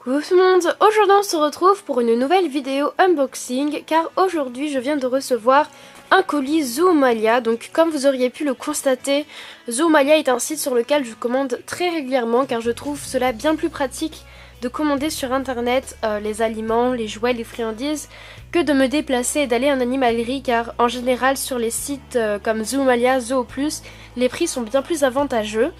Coucou tout le monde, aujourd'hui on se retrouve pour une nouvelle vidéo unboxing car aujourd'hui je viens de recevoir un colis Zoomalia. Donc comme vous auriez pu le constater, Zoomalia est un site sur lequel je commande très régulièrement car je trouve cela bien plus pratique de commander sur internet les aliments, les jouets, les friandises que de me déplacer et d'aller en animalerie car en général sur les sites comme Zoomalia, Zooplus, les prix sont bien plus avantageux.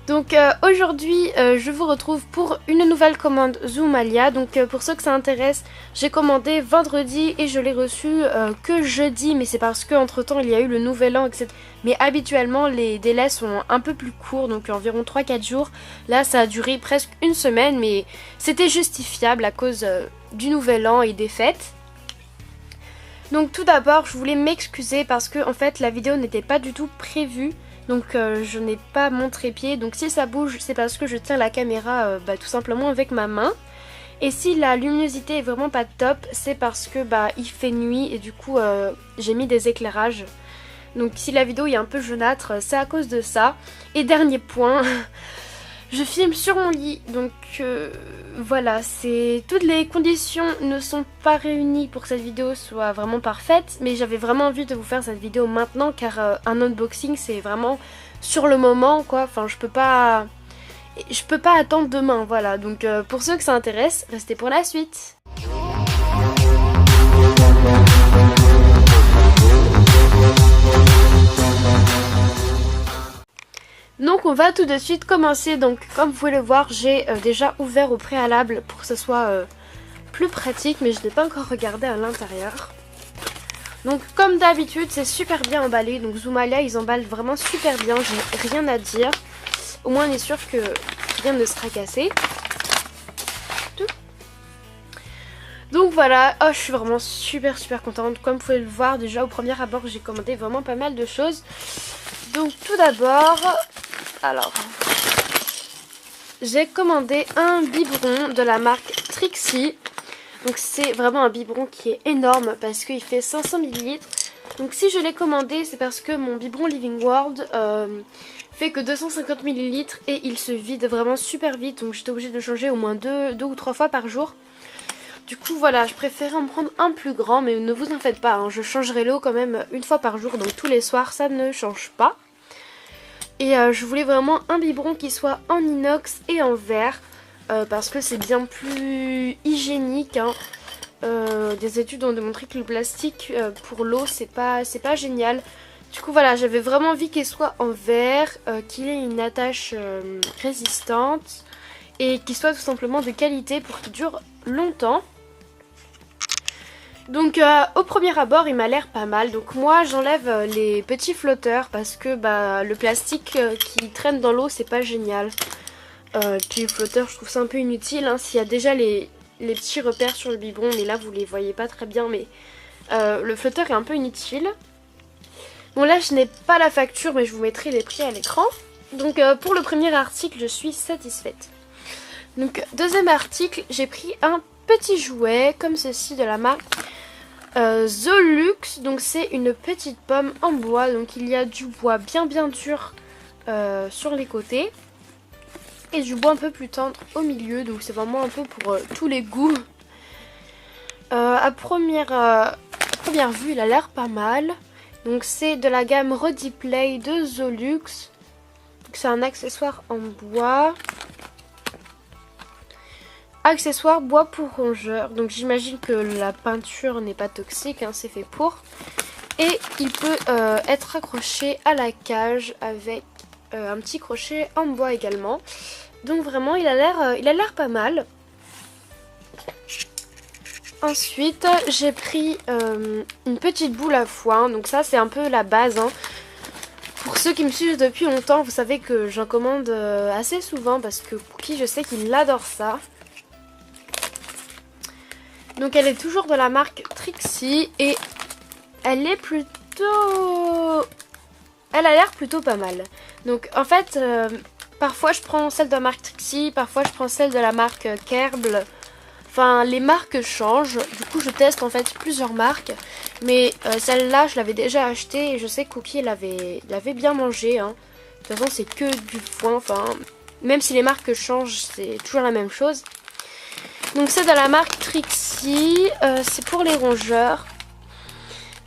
Donc aujourd'hui je vous retrouve pour une nouvelle commande Zoomalia. Donc pour ceux que ça intéresse, j'ai commandé vendredi et je l'ai reçu que jeudi, mais c'est parce que entre temps il y a eu le nouvel an, etc. Mais habituellement les délais sont un peu plus courts, donc environ 3-4 jours. Là ça a duré presque une semaine, mais c'était justifiable à cause du nouvel an et des fêtes. Donc tout d'abord je voulais m'excuser parce que en fait la vidéo n'était pas du tout prévue. Donc je n'ai pas mon trépied, donc si ça bouge c'est parce que je tiens la caméra tout simplement avec ma main. Et si la luminosité est vraiment pas top, c'est parce que il fait nuit et du coup j'ai mis des éclairages. Donc si la vidéo est un peu jaunâtre, c'est à cause de ça. Et dernier point, je filme sur mon lit, donc voilà, toutes les conditions ne sont pas réunies pour que cette vidéo soit vraiment parfaite, mais j'avais vraiment envie de vous faire cette vidéo maintenant car un unboxing c'est vraiment sur le moment quoi, enfin je peux pas attendre demain, voilà, donc pour ceux que ça intéresse, restez pour la suite. Donc on va tout de suite commencer. Donc comme vous pouvez le voir, j'ai déjà ouvert au préalable pour que ce soit plus pratique, mais je n'ai pas encore regardé à l'intérieur. Donc comme d'habitude c'est super bien emballé, donc Zoomalia ils emballent vraiment super bien, j'ai rien à dire. Au moins on est sûr que rien ne sera cassé. Donc voilà, je suis vraiment super contente. Comme vous pouvez le voir, déjà au premier abord j'ai commandé vraiment pas mal de choses. Donc tout d'abord, alors j'ai commandé un biberon de la marque Trixie. Donc c'est vraiment un biberon qui est énorme parce qu'il fait 500 ml. Donc si je l'ai commandé, c'est parce que mon biberon Living World fait que 250 ml et il se vide vraiment super vite. Donc j'étais obligée de changer au moins deux ou trois fois par jour. Du coup voilà, je préférais en prendre un plus grand, mais ne vous en faites pas, hein, je changerai l'eau quand même une fois par jour, donc tous les soirs ça ne change pas. Et je voulais vraiment un biberon qui soit en inox et en verre, parce que c'est bien plus hygiénique, hein. Des études ont démontré que le plastique pour l'eau c'est pas génial. Du coup voilà, j'avais vraiment envie qu'il soit en verre, qu'il ait une attache résistante et qu'il soit tout simplement de qualité pour qu'il dure longtemps. Donc au premier abord il m'a l'air pas mal. Donc moi j'enlève les petits flotteurs parce que le plastique qui traîne dans l'eau c'est pas génial. Puis le flotteur je trouve ça un peu inutile, hein, s'il y a déjà les petits repères sur le biberon, mais là vous les voyez pas très bien, mais le flotteur est un peu inutile. Bon là je n'ai pas la facture mais je vous mettrai les prix à l'écran. Donc pour le premier article je suis satisfaite. Donc deuxième article, j'ai pris un petit jouet comme ceci de la marque Zolux. Donc c'est une petite pomme en bois, donc il y a du bois bien dur sur les côtés et du bois un peu plus tendre au milieu, donc c'est vraiment un peu pour tous les goûts. À première vue il a l'air pas mal. Donc c'est de la gamme Ready Play de Zolux. C'est un accessoire en bois. Accessoire bois pour rongeur. Donc j'imagine que la peinture n'est pas toxique, hein, c'est fait pour. Et il peut être accroché à la cage avec un petit crochet en bois également. Donc vraiment il a l'air pas mal. Ensuite j'ai pris une petite boule à foin. Donc ça c'est un peu la base, hein. Pour ceux qui me suivent depuis longtemps, vous savez que j'en commande assez souvent parce que Cookie je sais qu'il adore ça. Donc elle est toujours de la marque Trixie et elle est elle a l'air plutôt pas mal. Donc en fait parfois je prends celle de la marque Trixie, parfois je prends celle de la marque Kerbal. Enfin les marques changent, du coup je teste en fait plusieurs marques. Mais celle-là je l'avais déjà achetée et je sais que Cookie l'avait bien mangé, hein. De toute façon c'est que du foin, enfin même si les marques changent c'est toujours la même chose. Donc c'est de la marque Trixie, c'est pour les rongeurs.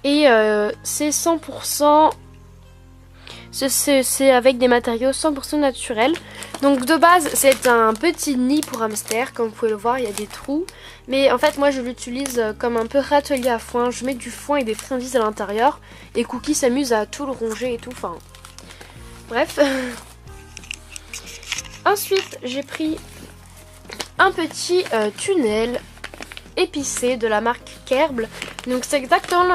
Et c'est 100%, c'est avec des matériaux 100% naturels. Donc de base c'est un petit nid pour hamster, comme vous pouvez le voir il y a des trous. Mais en fait moi je l'utilise comme un peu râtelier à foin, je mets du foin et des friandises à l'intérieur. Et Cookie s'amuse à tout le ronger et tout, enfin bref. Ensuite j'ai pris un petit tunnel épicé de la marque Kerble. Donc c'est exactement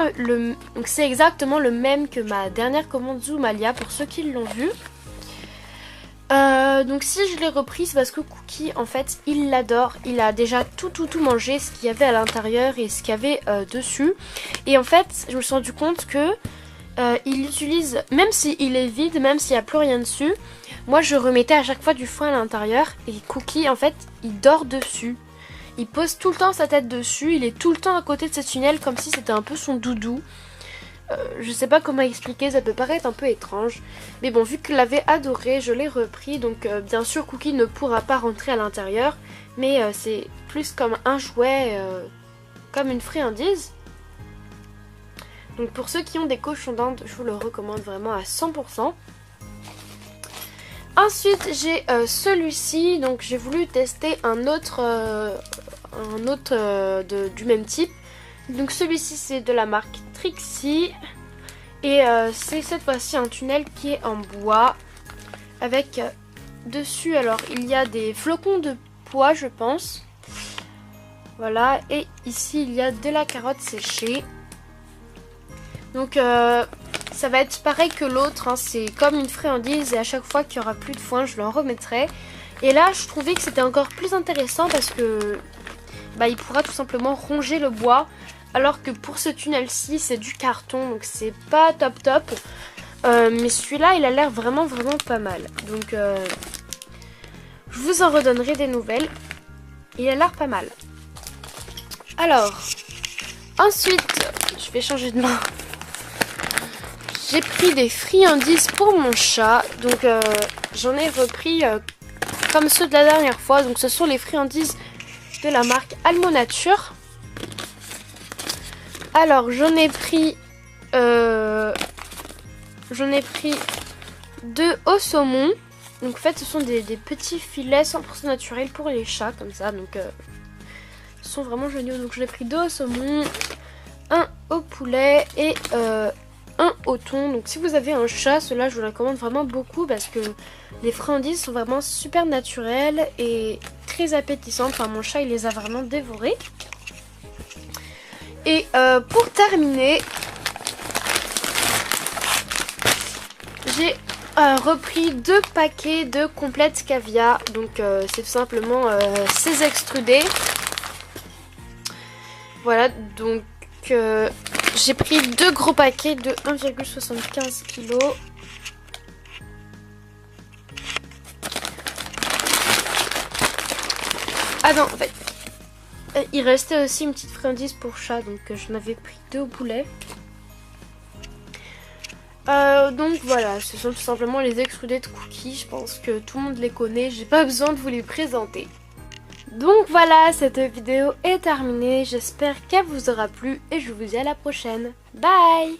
le même que ma dernière commande Zoomalia pour ceux qui l'ont vu. Donc si je l'ai repris c'est parce que Cookie en fait il l'adore, il a déjà tout mangé, ce qu'il y avait à l'intérieur et ce qu'il y avait dessus. Et en fait je me suis rendu compte que il l'utilise, même s'il est vide, même s'il n'y a plus rien dessus, moi je remettais à chaque fois du foin à l'intérieur et Cookie en fait il dort dessus. Il pose tout le temps sa tête dessus, il est tout le temps à côté de ce tunnel comme si c'était un peu son doudou. Je sais pas comment expliquer, ça peut paraître un peu étrange. Mais bon, vu qu'il l'avait adoré, je l'ai repris. Donc bien sûr, Cookie ne pourra pas rentrer à l'intérieur. Mais c'est plus comme un jouet, comme une friandise. Donc pour ceux qui ont des cochons d'Inde, je vous le recommande vraiment à 100%. Ensuite, j'ai celui-ci. Donc j'ai voulu tester un autre du même type. Donc celui-ci c'est de la marque Trixie et c'est cette fois-ci un tunnel qui est en bois avec dessus, alors il y a des flocons de pois je pense, voilà, et ici il y a de la carotte séchée. Donc ça va être pareil que l'autre, hein, c'est comme une friandise et à chaque fois qu'il n'y aura plus de foin je l'en remettrai. Et là je trouvais que c'était encore plus intéressant parce que il pourra tout simplement ronger le bois. Alors que pour ce tunnel-ci, c'est du carton, donc c'est pas top. Mais celui-là, il a l'air vraiment pas mal. Donc, je vous en redonnerai des nouvelles. Il a l'air pas mal. Alors, ensuite, je vais changer de main. J'ai pris des friandises pour mon chat. Donc, j'en ai repris comme ceux de la dernière fois. Donc, ce sont les friandises de la marque Almo Nature. Alors j'en ai pris 2 au saumon. Donc en fait ce sont des petits filets 100% naturels pour les chats comme ça. Donc ils sont vraiment géniaux. Donc j'en ai pris 2 au saumon, 1 au poulet et 1 au thon. Donc si vous avez un chat, ceux-là je vous les recommande vraiment beaucoup parce que les friandises sont vraiment super naturelles et très appétissantes. Enfin mon chat il les a vraiment dévorées. Et pour terminer, j'ai repris 2 paquets de complètes caviar. Donc c'est tout simplement ces extrudés. Voilà, donc j'ai pris 2 gros paquets de 1,75 kg. Ah non, en fait, il restait aussi une petite friandise pour chat, donc j'en avais pris 2 au poulet. Donc voilà, ce sont tout simplement les extrudés de Cookie. Je pense que tout le monde les connaît, j'ai pas besoin de vous les présenter. Donc voilà, cette vidéo est terminée. J'espère qu'elle vous aura plu et je vous dis à la prochaine. Bye!